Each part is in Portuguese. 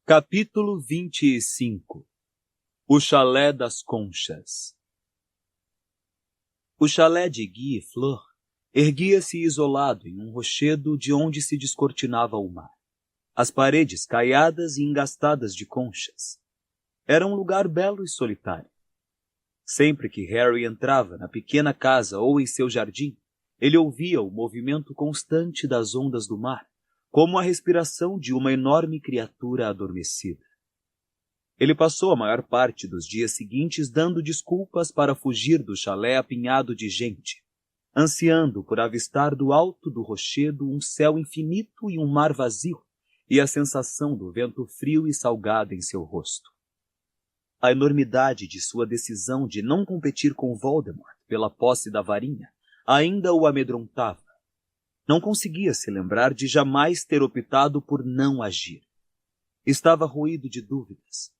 Capítulo 25. O Chalé das Conchas. O chalé de Guy e Fleur erguia-se isolado em um rochedo de onde se descortinava o mar. As paredes caiadas e engastadas de conchas. Era um lugar belo e solitário. Sempre que Harry entrava na pequena casa ou em seu jardim, ele ouvia o movimento constante das ondas do mar, como a respiração de uma enorme criatura adormecida. Ele passou a maior parte dos dias seguintes dando desculpas para fugir do chalé apinhado de gente, ansiando por avistar do alto do rochedo um céu infinito e um mar vazio, e a sensação do vento frio e salgado em seu rosto. A enormidade de sua decisão de não competir com Voldemort pela posse da varinha ainda o amedrontava. Não conseguia se lembrar de jamais ter optado por não agir. Estava roído de dúvidas.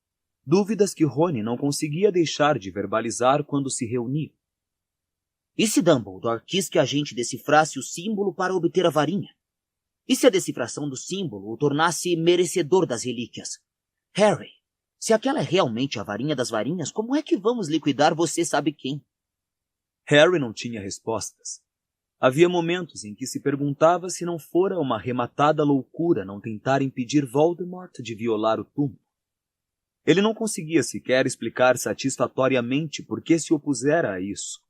Dúvidas que Rony não conseguia deixar de verbalizar quando se reuniam. E se Dumbledore quis que a gente decifrasse o símbolo para obter a varinha? E se a decifração do símbolo o tornasse merecedor das relíquias? Harry, se aquela é realmente a varinha das varinhas, como é que vamos liquidar você sabe quem? Harry não tinha respostas. Havia momentos em que se perguntava se não fora uma rematada loucura não tentar impedir Voldemort de violar o túmulo. Ele não conseguia sequer explicar satisfatoriamente por que se opusera a isso.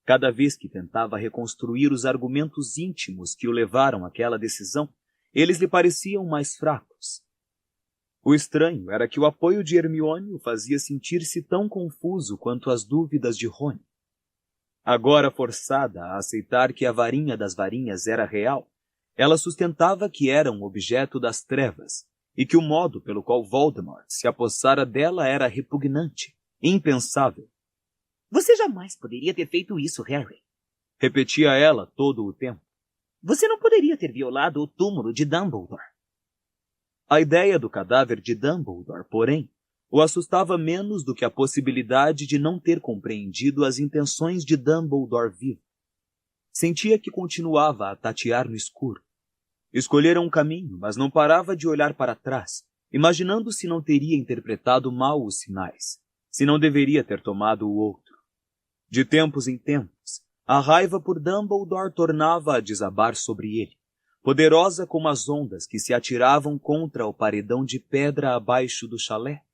Cada vez que tentava reconstruir os argumentos íntimos que o levaram àquela decisão, eles lhe pareciam mais fracos. O estranho era que o apoio de Hermione o fazia sentir-se tão confuso quanto as dúvidas de Rony. Agora forçada a aceitar que a varinha das varinhas era real, ela sustentava que era um objeto das trevas e que o modo pelo qual Voldemort se apossara dela era repugnante, impensável. Você jamais poderia ter feito isso, Harry. Repetia ela todo o tempo. Você não poderia ter violado o túmulo de Dumbledore. A ideia do cadáver de Dumbledore, porém, o assustava menos do que a possibilidade de não ter compreendido as intenções de Dumbledore vivo. Sentia que continuava a tatear no escuro. Escolhera um caminho, mas não parava de olhar para trás, imaginando se não teria interpretado mal os sinais, se não deveria ter tomado o outro. De tempos em tempos, a raiva por Dumbledore tornava a desabar sobre ele, poderosa como as ondas que se atiravam contra o paredão de pedra abaixo do chalé.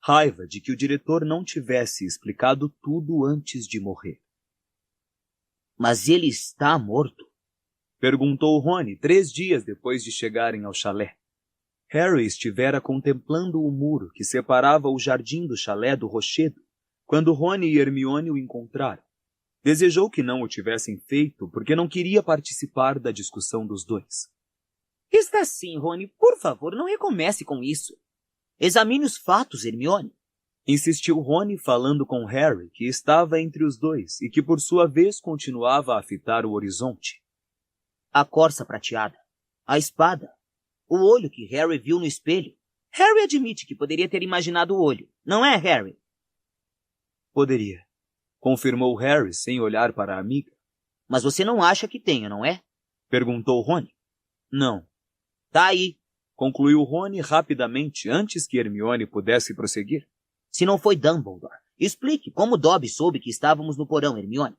Raiva de que o diretor não tivesse explicado tudo antes de morrer. Mas ele está morto? Perguntou Rony 3 dias depois de chegarem ao chalé. Harry estivera contemplando o muro que separava o jardim do chalé do rochedo, quando Rony e Hermione o encontraram. Desejou que não o tivessem feito, porque não queria participar da discussão dos dois. Está sim, Rony. Por favor, não recomece com isso. Examine os fatos, Hermione. Insistiu Rony falando com Harry, que estava entre os dois e que por sua vez continuava a fitar o horizonte. A corça prateada, a espada, o olho que Harry viu no espelho. Harry admite que poderia ter imaginado o olho, não é, Harry? Poderia, confirmou Harry sem olhar para a amiga. Mas você não acha que tenha, não é? Perguntou Rony. Não. Tá aí. Concluiu Rony rapidamente antes que Hermione pudesse prosseguir. Se não foi Dumbledore, explique como Dobby soube que estávamos no porão, Hermione.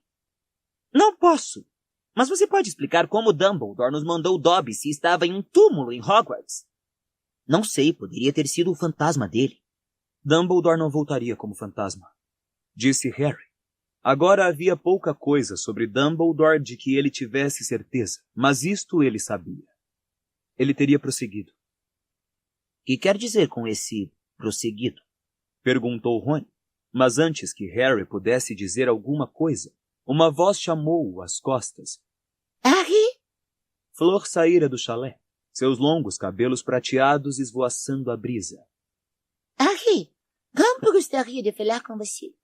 Não posso. Mas você pode explicar como Dumbledore nos mandou Dobby se estava em um túmulo em Hogwarts? Não sei, poderia ter sido o fantasma dele. Dumbledore não voltaria como fantasma, disse Harry. Agora havia pouca coisa sobre Dumbledore de que ele tivesse certeza, mas isto ele sabia. Ele teria prosseguido. O que quer dizer com esse prosseguido? Perguntou Rony, mas antes que Harry pudesse dizer alguma coisa, uma voz chamou-o às costas. Harry! Fleur saíra do chalé, seus longos cabelos prateados esvoaçando a brisa. Harry, Gump gostaria de falar com você.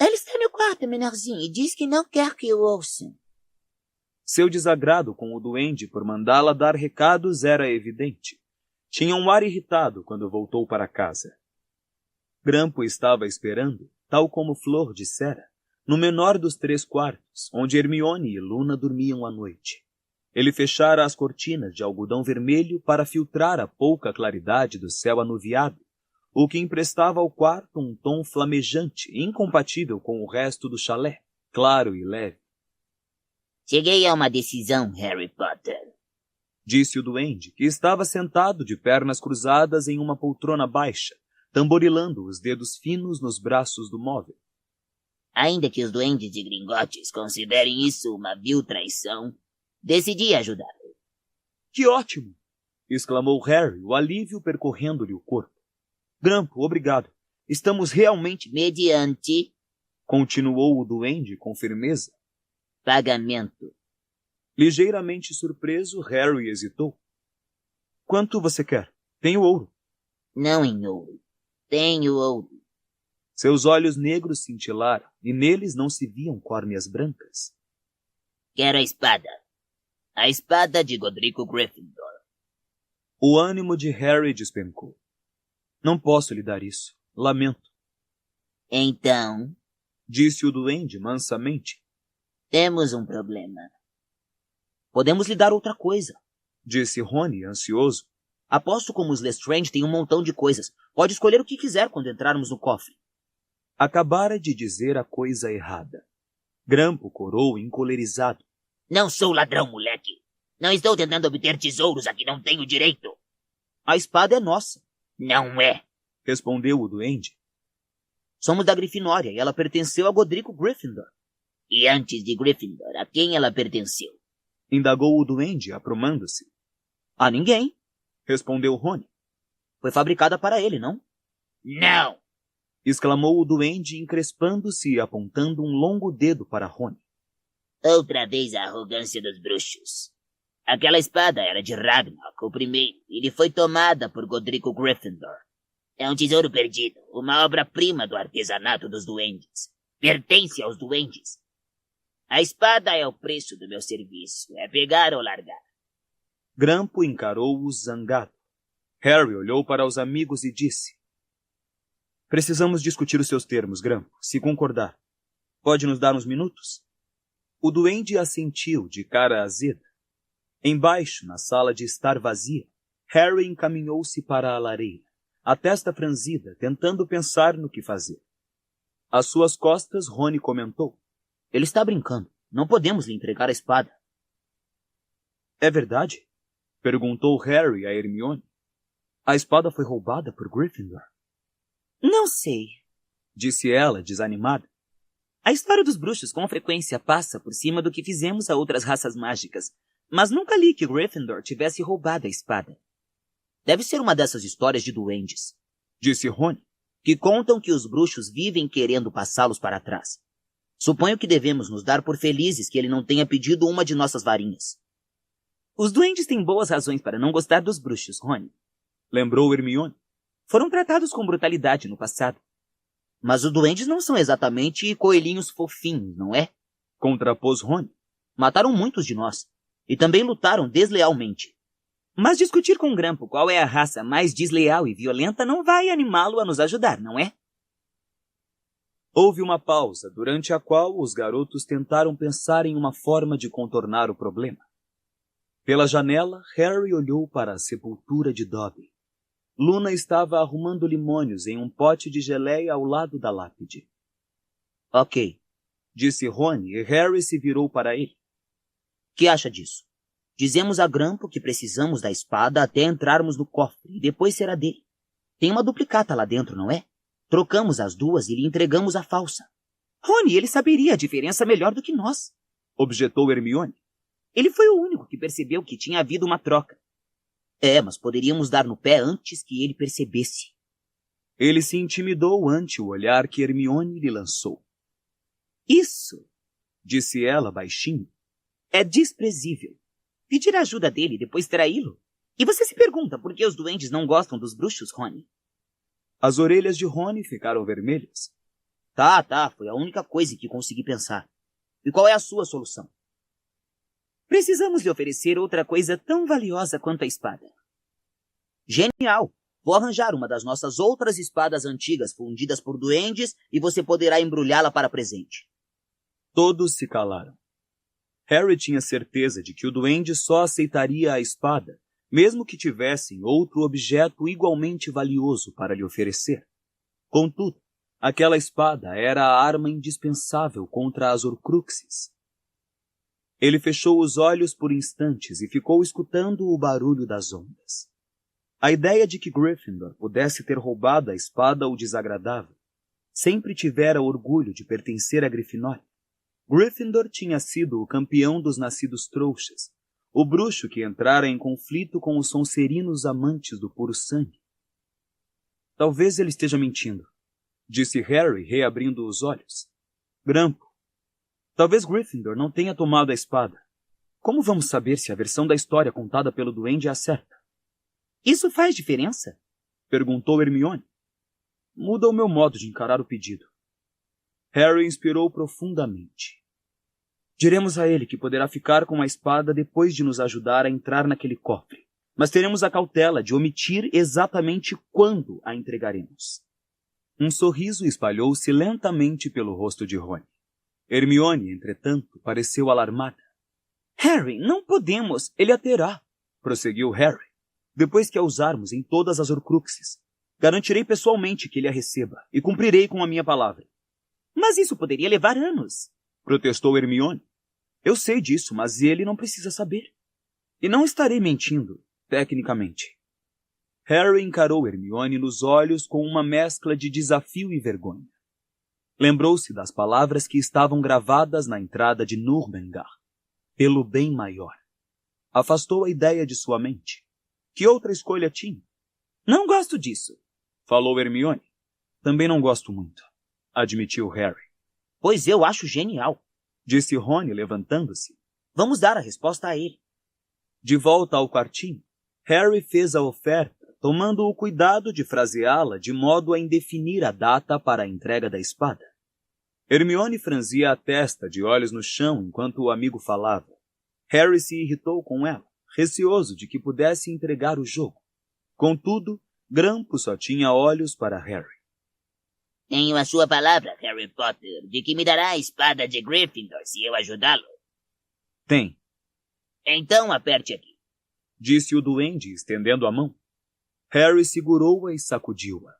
Ele está no quarto, menorzinho, e diz que não quer que eu ouça. Seu desagrado com o duende por mandá-la dar recados era evidente. Tinha um ar irritado quando voltou para casa. Grampo estava esperando, tal como Flor dissera, no menor dos 3 quartos, onde Hermione e Luna dormiam à noite. Ele fechara as cortinas de algodão vermelho para filtrar a pouca claridade do céu anuviado, o que emprestava ao quarto um tom flamejante, incompatível com o resto do chalé, claro e leve. Cheguei a uma decisão, Harry Potter, disse o duende, que estava sentado de pernas cruzadas em uma poltrona baixa, tamborilando os dedos finos nos braços do móvel. Ainda que os duendes de Gringotes considerem isso uma vil traição, decidi ajudá-lo. Que ótimo! Exclamou Harry, o alívio percorrendo-lhe o corpo. Grampo, obrigado. Estamos realmente... Mediante... continuou o duende com firmeza. Pagamento. Ligeiramente surpreso, Harry hesitou. Quanto você quer? Tenho ouro. Não em ouro. Tenho ouro. Seus olhos negros cintilaram, e neles não se viam córneas brancas. Quero a espada. A espada de Godrico Gryffindor. O ânimo de Harry despencou. Não posso lhe dar isso. Lamento. Então, disse o duende mansamente. Temos um problema. Podemos lhe dar outra coisa, disse Rony, ansioso. Aposto como os Lestrange têm um montão de coisas. Pode escolher o que quiser quando entrarmos no cofre. Acabara de dizer a coisa errada. Grampo corou encolerizado. Não sou ladrão, moleque. Não estou tentando obter tesouros a que não tenho direito. A espada é nossa. Não é, respondeu o duende. Somos da Grifinória e ela pertenceu a Godrico Gryffindor. E antes de Gryffindor, a quem ela pertenceu? Indagou o duende, aprumando-se. A ninguém, respondeu Rony. Foi fabricada para ele, não? Não! Exclamou o duende, encrespando-se e apontando um longo dedo para Rony. Outra vez a arrogância dos bruxos. Aquela espada era de Ragnarok, o primeiro, e lhe foi tomada por Godrico Gryffindor. É um tesouro perdido, uma obra-prima do artesanato dos duendes. Pertence aos duendes. A espada é o preço do meu serviço, é pegar ou largar. Grampo encarou-o zangado. Harry olhou para os amigos e disse: Precisamos discutir os seus termos, Grampo, se concordar. Pode nos dar uns minutos? O duende assentiu, de cara azeda. Embaixo, na sala de estar vazia, Harry encaminhou-se para a lareira, a testa franzida, tentando pensar no que fazer. Às suas costas, Rony comentou: Ele está brincando. Não podemos lhe entregar a espada. É verdade? Perguntou Harry a Hermione. A espada foi roubada por Gryffindor? Não sei, disse ela, desanimada. A história dos bruxos com frequência passa por cima do que fizemos a outras raças mágicas, mas nunca li que Gryffindor tivesse roubado a espada. Deve ser uma dessas histórias de duendes, disse Rony, que contam que os bruxos vivem querendo passá-los para trás. Suponho que devemos nos dar por felizes que ele não tenha pedido uma de nossas varinhas. Os duendes têm boas razões para não gostar dos bruxos, Rony, lembrou Hermione. Foram tratados com brutalidade no passado. Mas os duendes não são exatamente coelhinhos fofinhos, não é? Contrapôs Rony. Mataram muitos de nós. E também lutaram deslealmente. Mas discutir com Grampo qual é a raça mais desleal e violenta não vai animá-lo a nos ajudar, não é? Houve uma pausa, durante a qual os garotos tentaram pensar em uma forma de contornar o problema. Pela janela, Harry olhou para a sepultura de Dobby. Luna estava arrumando limônios em um pote de geleia ao lado da lápide. Ok, disse Rony, e Harry se virou para ele. Que acha disso? Dizemos a Grampo que precisamos da espada até entrarmos no cofre, e depois será dele. Tem uma duplicata lá dentro, não é? Trocamos as duas e lhe entregamos a falsa. Rony, ele saberia a diferença melhor do que nós, objetou Hermione. Ele foi o único que percebeu que tinha havido uma troca. Mas poderíamos dar no pé antes que ele percebesse. Ele se intimidou ante o olhar que Hermione lhe lançou. Isso, disse ela baixinho, é desprezível. Pedir a ajuda dele e depois traí-lo. E você se pergunta por que os duendes não gostam dos bruxos, Rony? As orelhas de Rony ficaram vermelhas. Tá, foi a única coisa que consegui pensar. E qual é a sua solução? Precisamos lhe oferecer outra coisa tão valiosa quanto a espada. Genial! Vou arranjar uma das nossas outras espadas antigas fundidas por duendes e você poderá embrulhá-la para presente. Todos se calaram. Harry tinha certeza de que o duende só aceitaria a espada, mesmo que tivessem outro objeto igualmente valioso para lhe oferecer. Contudo, aquela espada era a arma indispensável contra as Horcruxes. Ele fechou os olhos por instantes e ficou escutando o barulho das ondas. A ideia de que Gryffindor pudesse ter roubado a espada o desagradava. Sempre tivera orgulho de pertencer a Grifinória. Gryffindor tinha sido o campeão dos nascidos trouxas, o bruxo que entrara em conflito com os Sonserinos amantes do puro sangue. Talvez ele esteja mentindo, disse Harry, reabrindo os olhos. Grampo, talvez Gryffindor não tenha tomado a espada. Como vamos saber se a versão da história contada pelo duende é a certa? Isso faz diferença? Perguntou Hermione. Muda o meu modo de encarar o pedido. Harry inspirou profundamente. Diremos a ele que poderá ficar com a espada depois de nos ajudar a entrar naquele cofre, mas teremos a cautela de omitir exatamente quando a entregaremos. Um sorriso espalhou-se lentamente pelo rosto de Rony. Hermione, entretanto, pareceu alarmada. Harry, não podemos. Ele a terá, prosseguiu Harry, depois que a usarmos em todas as Horcruxes. Garantirei pessoalmente que ele a receba e cumprirei com a minha palavra. Mas isso poderia levar anos, protestou Hermione. Eu sei disso, mas ele não precisa saber. E não estarei mentindo, tecnicamente. Harry encarou Hermione nos olhos com uma mescla de desafio e vergonha. Lembrou-se das palavras que estavam gravadas na entrada de Nurmengar. Pelo bem maior. Afastou a ideia de sua mente. Que outra escolha tinha? Não gosto disso, falou Hermione. Também não gosto muito, admitiu Harry. Pois eu acho genial, disse Rony, levantando-se. Vamos dar a resposta a ele. De volta ao quartinho, Harry fez a oferta, tomando o cuidado de fraseá-la de modo a indefinir a data para a entrega da espada. Hermione franzia a testa de olhos no chão enquanto o amigo falava. Harry se irritou com ela, receoso de que pudesse entregar o jogo. Contudo, Grampo só tinha olhos para Harry. Tenho a sua palavra, Harry Potter, de que me dará a espada de Gryffindor se eu ajudá-lo. Tem. Então aperte aqui, disse o duende, estendendo a mão. Harry segurou-a e sacudiu-a.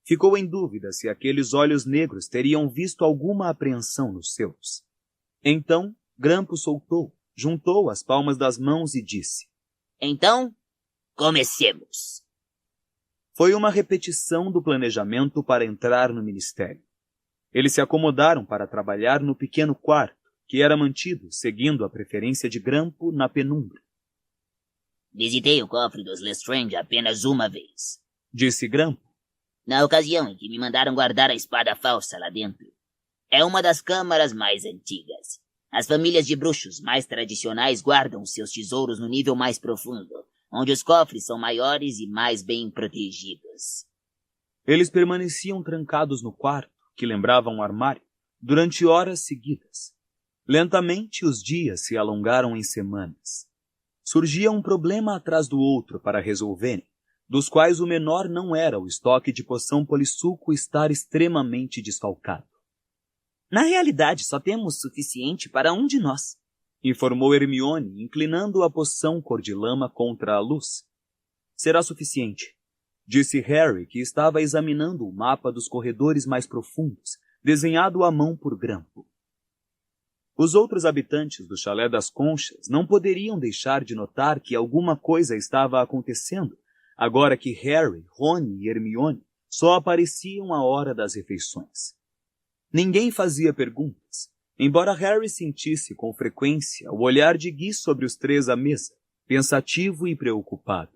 Ficou em dúvida se aqueles olhos negros teriam visto alguma apreensão nos seus. Então, Grampo soltou, juntou as palmas das mãos e disse: Então, comecemos. Foi uma repetição do planejamento para entrar no ministério. Eles se acomodaram para trabalhar no pequeno quarto, que era mantido, seguindo a preferência de Grampo, na penumbra. Visitei o cofre dos Lestrange apenas uma vez, disse Grampo. Na ocasião em que me mandaram guardar a espada falsa lá dentro. É uma das câmaras mais antigas. As famílias de bruxos mais tradicionais guardam seus tesouros no nível mais profundo, onde os cofres são maiores e mais bem protegidos. Eles permaneciam trancados no quarto, que lembrava um armário, durante horas seguidas. Lentamente os dias se alongaram em semanas. Surgia um problema atrás do outro para resolverem, dos quais o menor não era o estoque de poção polissuco estar extremamente desfalcado. Na realidade, só temos suficiente para um de nós, informou Hermione, inclinando a poção cor-de-lama contra a luz. Será suficiente, disse Harry, que estava examinando o mapa dos corredores mais profundos, desenhado à mão por Grampo. Os outros habitantes do Chalé das Conchas não poderiam deixar de notar que alguma coisa estava acontecendo, agora que Harry, Rony e Hermione só apareciam à hora das refeições. Ninguém fazia perguntas, embora Harry sentisse com frequência o olhar de Guy sobre os três à mesa, pensativo e preocupado.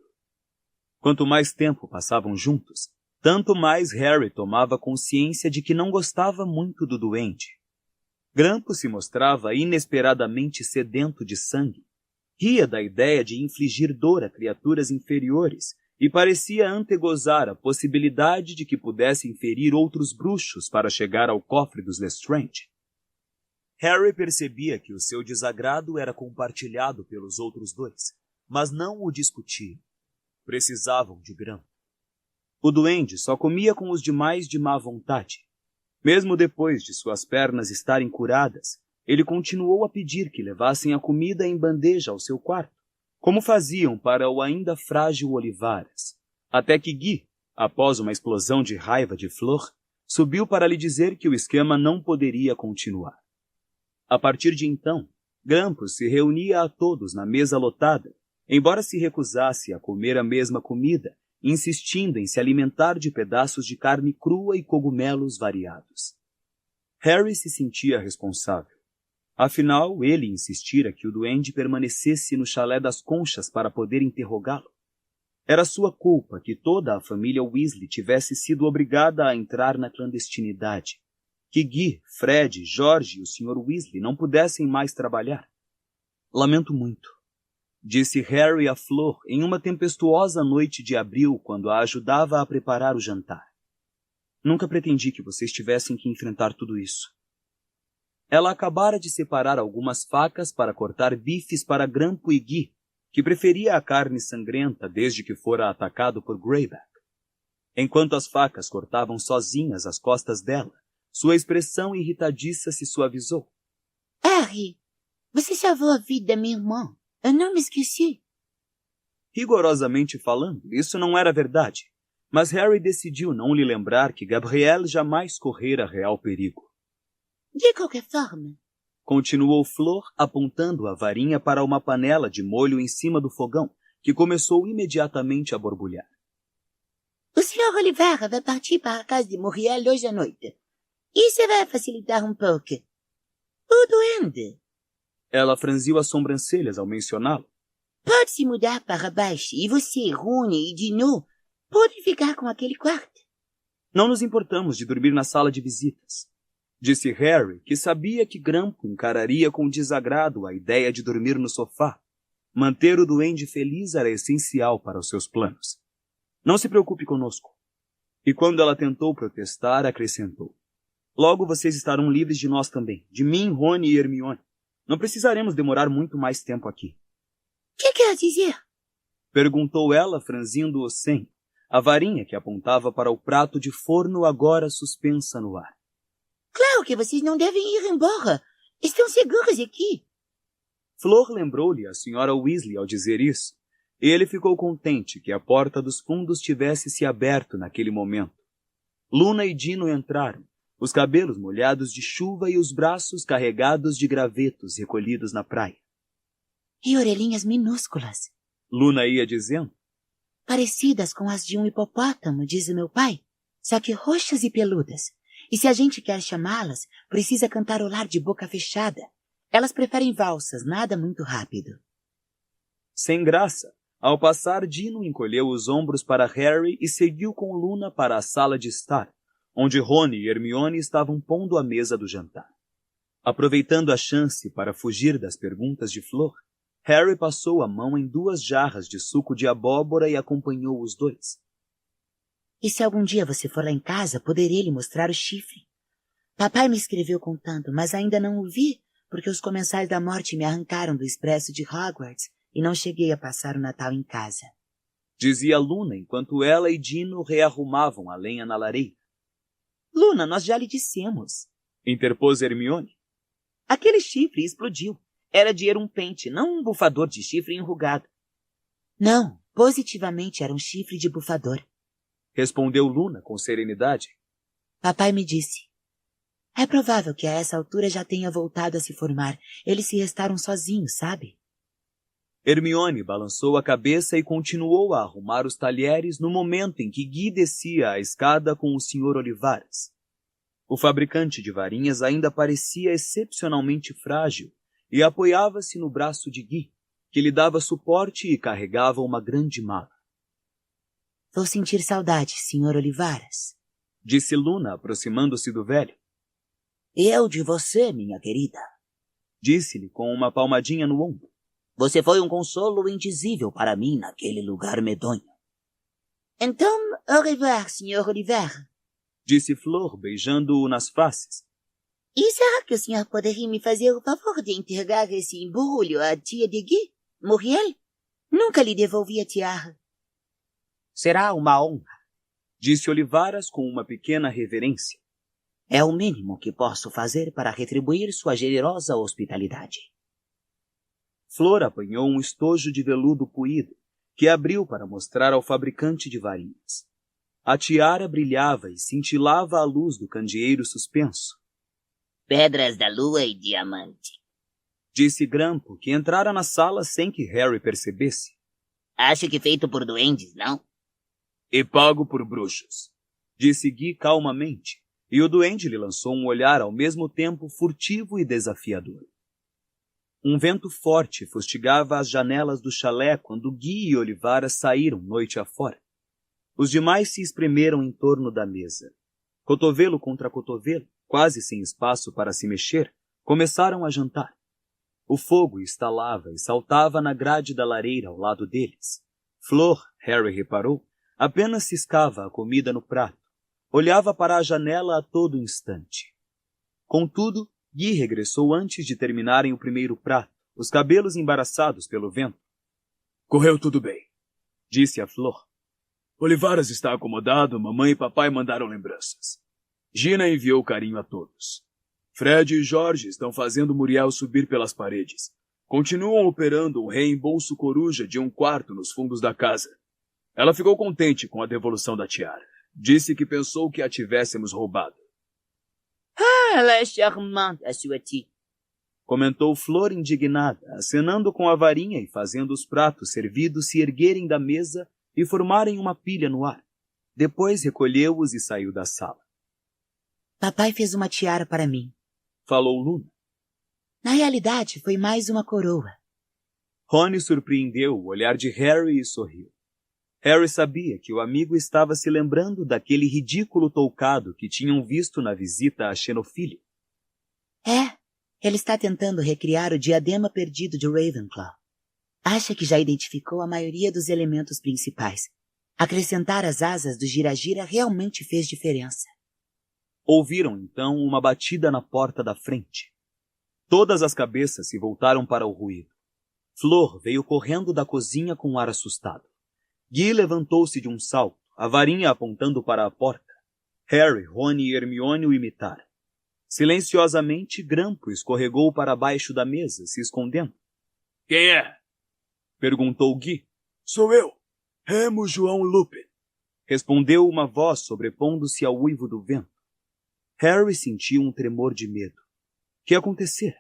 Quanto mais tempo passavam juntos, tanto mais Harry tomava consciência de que não gostava muito do duende. Grampo se mostrava inesperadamente sedento de sangue, ria da ideia de infligir dor a criaturas inferiores e parecia antegozar a possibilidade de que pudesse inferir outros bruxos para chegar ao cofre dos Lestrange. Harry percebia que o seu desagrado era compartilhado pelos outros dois, mas não o discutiam. Precisavam de Grampo. O duende só comia com os demais de má vontade. Mesmo depois de suas pernas estarem curadas, ele continuou a pedir que levassem a comida em bandeja ao seu quarto, como faziam para o ainda frágil Olivares, até que Guy, após uma explosão de raiva de Flor, subiu para lhe dizer que o esquema não poderia continuar. A partir de então, Grampus se reunia a todos na mesa lotada, embora se recusasse a comer a mesma comida, insistindo em se alimentar de pedaços de carne crua e cogumelos variados. Harry se sentia responsável. Afinal, ele insistira que o duende permanecesse no chalé das Conchas para poder interrogá-lo. Era sua culpa que toda a família Weasley tivesse sido obrigada a entrar na clandestinidade, que Guy, Fred, George e o Sr. Weasley não pudessem mais trabalhar. Lamento muito, disse Harry a Flor em uma tempestuosa noite de abril quando a ajudava a preparar o jantar. Nunca pretendi que vocês tivessem que enfrentar tudo isso. Ela acabara de separar algumas facas para cortar bifes para Grampo e Guy, que preferia a carne sangrenta desde que fora atacado por Greyback. Enquanto as facas cortavam sozinhas as costas dela, sua expressão irritadiça se suavizou. Harry, você salvou a vida da minha irmã. Eu não me esqueci. Rigorosamente falando, isso não era verdade, mas Harry decidiu não lhe lembrar que Gabrielle jamais correra real perigo. De qualquer forma, continuou Flor, apontando a varinha para uma panela de molho em cima do fogão, que começou imediatamente a borbulhar. O Sr. Oliveira vai partir para a casa de Muriel hoje à noite. Isso vai facilitar um pouco. O duende Ela franziu as sobrancelhas ao mencioná-lo. pode se mudar para baixo e você, Rony e Dino podem ficar com aquele quarto. Não nos importamos de dormir na sala de visitas, disse Harry, que sabia que Grampo encararia com desagrado a ideia de dormir no sofá. Manter o duende feliz era essencial para os seus planos. Não se preocupe conosco. E quando ela tentou protestar, acrescentou. Logo vocês estarão livres de nós também, de mim, Rony e Hermione. Não precisaremos demorar muito mais tempo aqui. O que quer dizer? Perguntou ela, franzindo o senho, a varinha que apontava para o prato de forno agora suspensa no ar. Claro que vocês não devem ir embora. Estão seguros aqui. Flor lembrou-lhe a Sra. Weasley ao dizer isso, e ele ficou contente que a porta dos fundos tivesse se aberto naquele momento. Luna e Dino entraram, os cabelos molhados de chuva e os braços carregados de gravetos recolhidos na praia. E orelhinhas minúsculas, Luna ia dizendo. parecidas com as de um hipopótamo, diz o meu pai, só que roxas e peludas. E se a gente quer chamá-las, precisa cantarolar de boca fechada. Elas preferem valsas, nada muito rápido. Sem graça, ao passar, Dino encolheu os ombros para Harry e seguiu com Luna para a sala de estar, onde Rony e Hermione estavam pondo a mesa do jantar. Aproveitando a chance para fugir das perguntas de Flor, Harry passou a mão em 2 jarras de suco de abóbora e acompanhou os dois. E se algum dia você for lá em casa, poderei lhe mostrar o chifre. Papai me escreveu contando, mas ainda não o vi, porque os comensais da morte me arrancaram do expresso de Hogwarts e não cheguei a passar o Natal em casa. Dizia Luna enquanto ela e Dino rearrumavam a lenha na lareira. Luna, nós já lhe dissemos. Interpôs Hermione. Aquele chifre explodiu. Era de Erumpente, não um bufador de chifre enrugado. Não, positivamente era um chifre de bufador. Respondeu Luna com serenidade. Papai me disse. É provável que a essa altura já tenha voltado a se formar. Eles se restaram sozinhos, sabe? Hermione balançou a cabeça e continuou a arrumar os talheres no momento em que Guy descia a escada com o Sr. Olivares. O fabricante de varinhas ainda parecia excepcionalmente frágil e apoiava-se no braço de Guy, que lhe dava suporte e carregava uma grande mala. Vou sentir saudade, Sr. Olivares, disse Luna, aproximando-se do velho. Eu de você, minha querida. Disse-lhe com uma palmadinha no ombro. Você foi um consolo indizível para mim naquele lugar medonho. Então, au revoir, Sr. Oliveira. Disse Flor, beijando-o nas faces. E será que o senhor poderia me fazer o favor de entregar esse embrulho à tia de Guy, Muriel? Nunca lhe devolvi a tiara. Será uma honra. Disse Olivaras com uma pequena reverência. É o mínimo que posso fazer para retribuir sua generosa hospitalidade. Flor apanhou um estojo de veludo puído, que abriu para mostrar ao fabricante de varinhas. A tiara brilhava e cintilava à luz do candeeiro suspenso. Pedras da lua e diamante. Disse Grampo, que entrara na sala sem que Harry percebesse. Acho que feito por duendes, não? E pago por bruxos, disse Guy calmamente, e o duende lhe lançou um olhar ao mesmo tempo furtivo e desafiador. Um vento forte fustigava as janelas do chalé quando Guy e Olivara saíram noite afora. Os demais se espremeram em torno da mesa. Cotovelo contra cotovelo, quase sem espaço para se mexer, começaram a jantar. O fogo estalava e saltava na grade da lareira ao lado deles. Flor, Harry reparou, apenas ciscava a comida no prato. Olhava para a janela a todo instante. Contudo, Guy regressou antes de terminarem o primeiro prato, os cabelos embaraçados pelo vento. Correu tudo bem, disse a Flor. Olivaras está acomodado, mamãe e papai mandaram lembranças. Gina enviou carinho a todos. Fred e Jorge estão fazendo Muriel subir pelas paredes. Continuam operando um reembolso coruja de 1/4 nos fundos da casa. Ela ficou contente com a devolução da tiara. Disse que pensou que a tivéssemos roubado. Ela é charmante, a sua tia, Comentou Flor indignada, acenando com a varinha e fazendo os pratos servidos se erguerem da mesa e formarem uma pilha no ar. Depois recolheu-os e saiu da sala. Papai fez uma tiara para mim. Falou Luna. Na realidade, foi mais uma coroa. Rony surpreendeu o olhar de Harry e sorriu. Harry sabia que o amigo estava se lembrando daquele ridículo toucado que tinham visto na visita a Xenofilho. Ele está tentando recriar o diadema perdido de Ravenclaw. Acha que já identificou a maioria dos elementos principais. Acrescentar as asas do gira-gira realmente fez diferença. Ouviram, então, uma batida na porta da frente. Todas as cabeças se voltaram para o ruído. Flor veio correndo da cozinha com um ar assustado. Guy levantou-se de um salto, a varinha apontando para a porta. Harry, Rony e Hermione o imitaram. Silenciosamente, Grampo escorregou para baixo da mesa, se escondendo. — Quem é? — perguntou Guy. — Sou eu, Remo João Lupin — respondeu uma voz sobrepondo-se ao uivo do vento. Harry sentiu um tremor de medo. Que acontecera?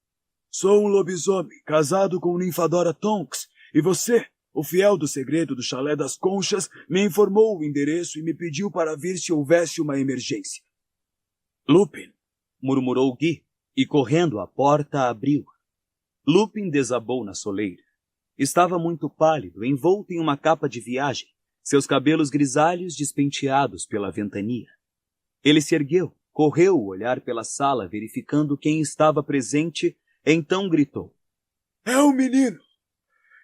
— Sou um lobisomem, casado com Ninfadora Tonks, e você, o fiel do segredo do Chalé das Conchas, me informou o endereço e me pediu para vir se houvesse uma emergência. — Lupin! Murmurou Guy, e correndo à porta abriu. Lupin desabou na soleira. Estava muito pálido, envolto em uma capa de viagem, seus cabelos grisalhos despenteados pela ventania. Ele se ergueu, correu o olhar pela sala, verificando quem estava presente, então gritou. — É o menino!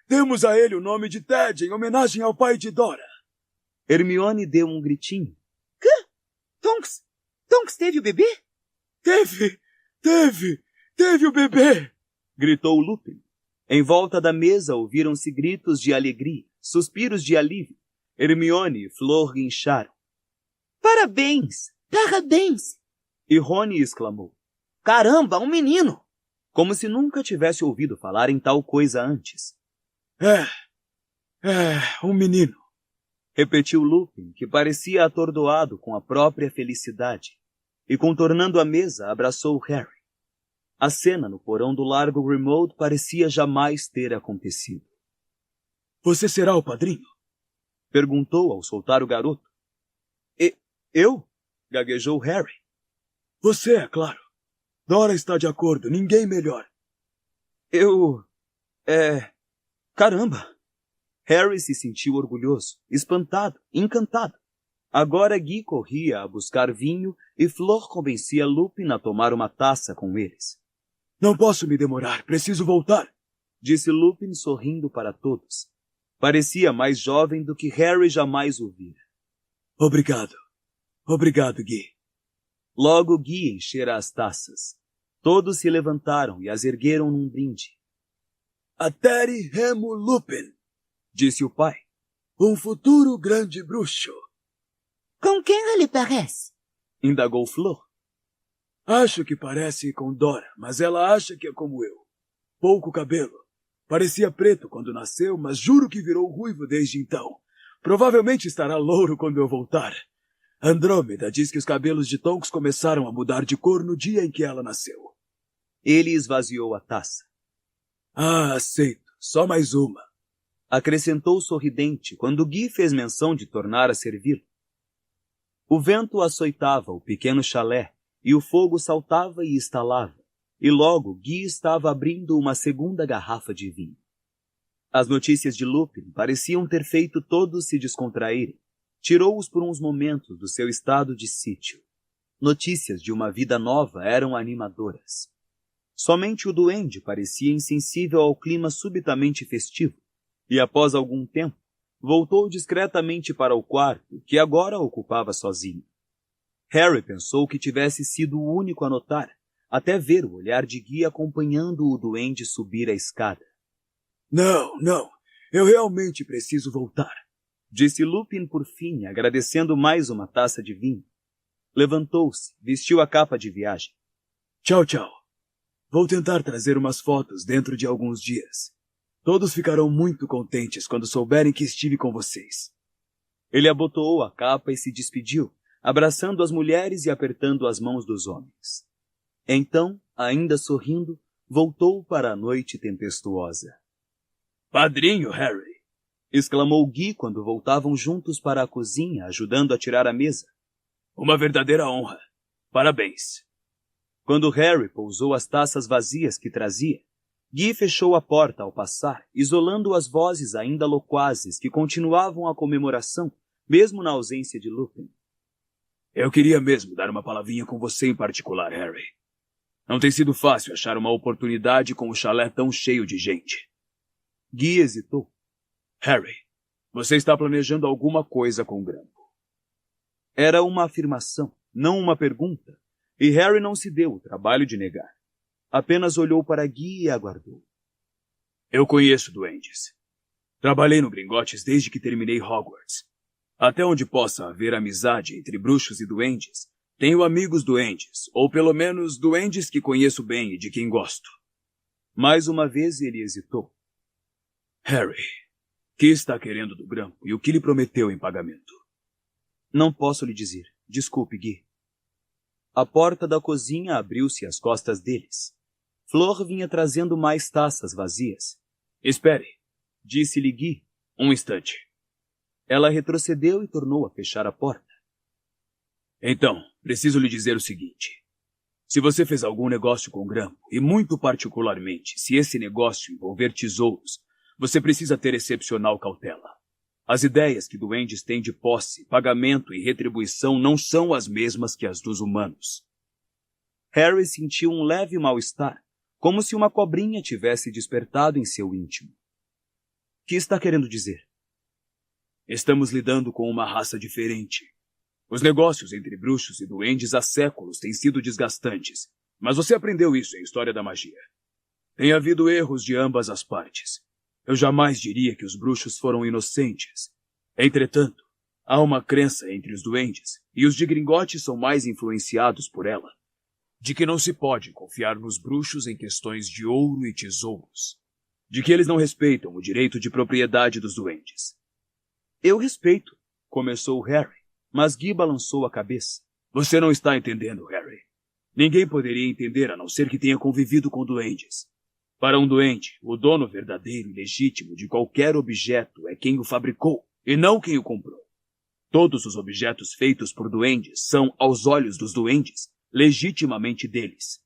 Demos a ele o nome de Ted em homenagem ao pai de Dora. Hermione deu um gritinho. — Quê? Tonks teve o bebê? Teve o bebê! Gritou Lupin. Em volta da mesa ouviram-se gritos de alegria, suspiros de alívio. Hermione e Flor guincharam. Parabéns! Parabéns! E Rony exclamou. Caramba, um menino! Como se nunca tivesse ouvido falar em tal coisa antes. Um menino. Repetiu Lupin, que parecia atordoado com a própria felicidade. E contornando a mesa, abraçou Harry. A cena no porão do Largo Grimmauld parecia jamais ter acontecido. — Você será o padrinho? — perguntou ao soltar o garoto. — Eu? — gaguejou Harry. — Você, é claro. Dora está de acordo, ninguém melhor. — Caramba! Harry se sentiu orgulhoso, espantado, encantado. Agora Guy corria a buscar vinho e Flor convencia Lupin a tomar uma taça com eles. — Não posso me demorar, preciso voltar, disse Lupin sorrindo para todos. Parecia mais jovem do que Harry jamais o vira. — Obrigado, Guy. Logo Guy enchera as taças. Todos se levantaram e as ergueram num brinde. — A Teri Remo Lupin, disse o pai. Um futuro grande bruxo. Com quem ele parece? Indagou Flor. Acho que parece com Dora, mas ela acha que é como eu. Pouco cabelo. Parecia preto quando nasceu, mas juro que virou ruivo desde então. Provavelmente estará louro quando eu voltar. Andrômeda diz que os cabelos de Tonks começaram a mudar de cor no dia em que ela nasceu. Ele esvaziou a taça. Ah, aceito. Só mais uma. Acrescentou sorridente quando Guy fez menção de tornar a servi-lo. O vento açoitava o pequeno chalé e o fogo saltava e estalava, e logo Guy estava abrindo uma segunda garrafa de vinho. As notícias de Lupin pareciam ter feito todos se descontraírem. Tirou-os por uns momentos do seu estado de sítio. Notícias de uma vida nova eram animadoras. Somente o duende parecia insensível ao clima subitamente festivo, e após algum tempo, voltou discretamente para o quarto, que agora ocupava sozinho. Harry pensou que tivesse sido o único a notar, até ver o olhar de Guy acompanhando o duende subir a escada. Não, eu realmente preciso voltar, disse Lupin por fim, agradecendo mais uma taça de vinho. Levantou-se, vestiu a capa de viagem. Tchau. Vou tentar trazer umas fotos dentro de alguns dias. Todos ficarão muito contentes quando souberem que estive com vocês. Ele abotoou a capa e se despediu, abraçando as mulheres e apertando as mãos dos homens. Então, ainda sorrindo, voltou para a noite tempestuosa. Padrinho Harry! Exclamou Guy quando voltavam juntos para a cozinha, ajudando a tirar a mesa. Uma verdadeira honra. Parabéns. Quando Harry pousou as taças vazias que trazia, Guy fechou a porta ao passar, isolando as vozes ainda loquazes que continuavam a comemoração, mesmo na ausência de Lupin. Eu queria mesmo dar uma palavrinha com você em particular, Harry. Não tem sido fácil achar uma oportunidade com o chalé tão cheio de gente. Guy hesitou. Harry, você está planejando alguma coisa com o Grampo. Era uma afirmação, não uma pergunta, e Harry não se deu o trabalho de negar. Apenas olhou para Guy e aguardou. Eu conheço duendes. Trabalhei no Gringotts desde que terminei Hogwarts. Até onde possa haver amizade entre bruxos e duendes, tenho amigos duendes, ou pelo menos duendes que conheço bem e de quem gosto. Mais uma vez ele hesitou. Harry, que está querendo do Grampo e o que lhe prometeu em pagamento? Não posso lhe dizer. Desculpe, Guy. A porta da cozinha abriu-se às costas deles. Flor vinha trazendo mais taças vazias. Espere, disse-lhe Guy. Um instante. Ela retrocedeu e tornou a fechar a porta. Então, preciso lhe dizer o seguinte. Se você fez algum negócio com o Grampo, e muito particularmente se esse negócio envolver tesouros, você precisa ter excepcional cautela. As ideias que duendes têm de posse, pagamento e retribuição não são as mesmas que as dos humanos. Harry sentiu um leve mal-estar, como se uma cobrinha tivesse despertado em seu íntimo. Que está querendo dizer? Estamos lidando com uma raça diferente. Os negócios entre bruxos e duendes há séculos têm sido desgastantes, mas você aprendeu isso em História da Magia. Tem havido erros de ambas as partes. Eu jamais diria que os bruxos foram inocentes. Entretanto, há uma crença entre os duendes, e os de Gringotts são mais influenciados por ela, de que não se pode confiar nos bruxos em questões de ouro e tesouros, de que eles não respeitam o direito de propriedade dos duendes. Eu respeito, começou Harry, mas Guy balançou a cabeça. Você não está entendendo, Harry. Ninguém poderia entender a não ser que tenha convivido com duendes. Para um duende, o dono verdadeiro e legítimo de qualquer objeto é quem o fabricou, e não quem o comprou. Todos os objetos feitos por duendes são, aos olhos dos duendes, legitimamente deles.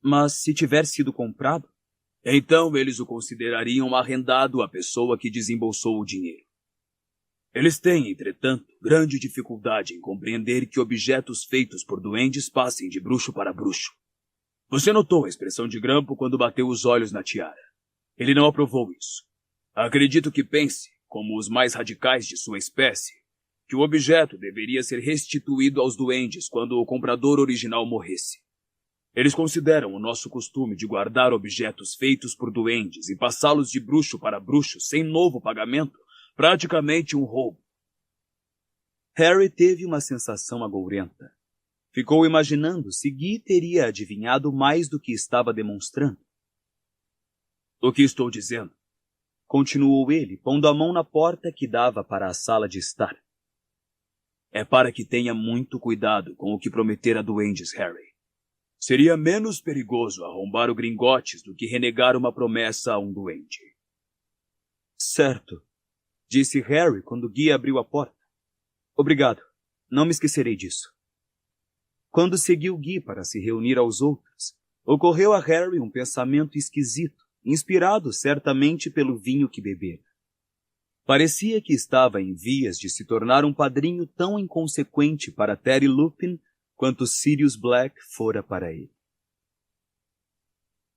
Mas se tiver sido comprado? Então eles o considerariam arrendado à pessoa que desembolsou o dinheiro. Eles têm, entretanto, grande dificuldade em compreender que objetos feitos por duendes passem de bruxo para bruxo. Você notou a expressão de Grampo quando bateu os olhos na tiara. Ele não aprovou isso. Acredito que pense, como os mais radicais de sua espécie, que o objeto deveria ser restituído aos duendes quando o comprador original morresse. Eles consideram o nosso costume de guardar objetos feitos por duendes e passá-los de bruxo para bruxo sem novo pagamento praticamente um roubo. Harry teve uma sensação agourenta. Ficou imaginando se Guy teria adivinhado mais do que estava demonstrando. O que estou dizendo? Continuou ele, pondo a mão na porta que dava para a sala de estar. É para que tenha muito cuidado com o que prometer a duendes, Harry. Seria menos perigoso arrombar o Gringotts do que renegar uma promessa a um duende. Certo, disse Harry quando Guy abriu a porta. Obrigado, não me esquecerei disso. Quando seguiu Guy para se reunir aos outros, ocorreu a Harry um pensamento esquisito, inspirado certamente pelo vinho que bebera. Parecia que estava em vias de se tornar um padrinho tão inconsequente para Terry Lupin quanto Sirius Black fora para ele.